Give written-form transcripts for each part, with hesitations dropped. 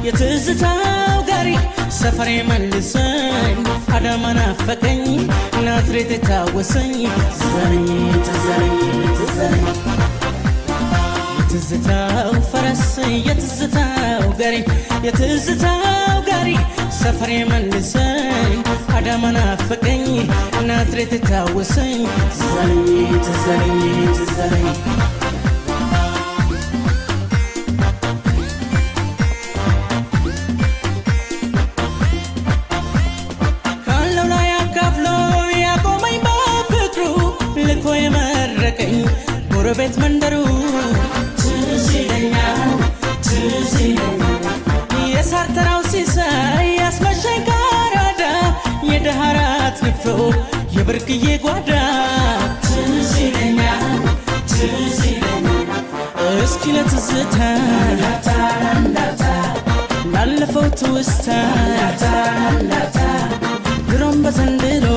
የትዝታው ጋሪ ሰፈሬ መልሰኝ አዳማ ናፈቀኝ ናዝሬት ታወሰኝ ዘረኝ ትዘረኝ የትዝታው ፈረስ የትዝታው ጋሪ ሰፈሬ መልሰኝ አዳማ ናፈቀኝ ናዝሬት ታወሰኝ ዘረኝ ትዘረኝ ጎረቤት መንደሩ ትዝ ይለኛል የሳር ተራው ሲሳይ ያስመሸኝ ካራዳ የደሃራት ንፍሮ የብርቅዬ ጓዳ ትዝ ይለኛል እስኪ ለትዝታ ላለፈው ትውስታ ድሮም በዘንድሮ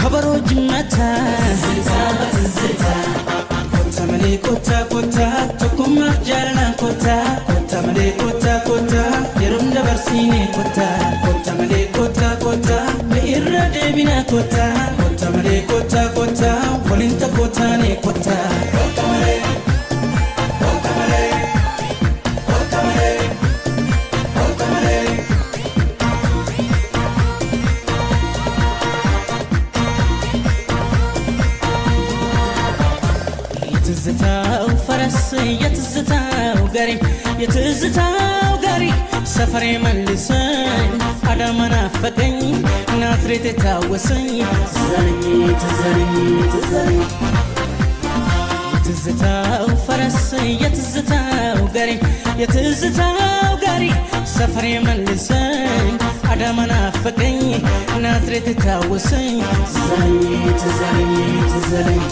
ከበሮ ጅመታ ኮታ መሌ ኮታ ቶኩማ ጃለና ኮታ መሌ ኮታ የሩም ደበርሲኔ ኮታ መሌ ኮታ በኢራ ደቢና ኮታ መሌ ኮታ ወሊንተ ኮታኔ ኮታ የትዝታው ፈረስ የትዝታው ጋሪ ሰፈሬ መልሰኝ አዳማ ናፈቀኝ ናዝሬት ታወሰኝ ዘረኝ ትዘረኝ የትዝታው ፈረስ የትዝታው ጋሪ ሰፈሬ መልሰኝ አዳማ ናፈቀኝ ናዝሬት ታወሰኝ ዘረኝ ትዘረኝ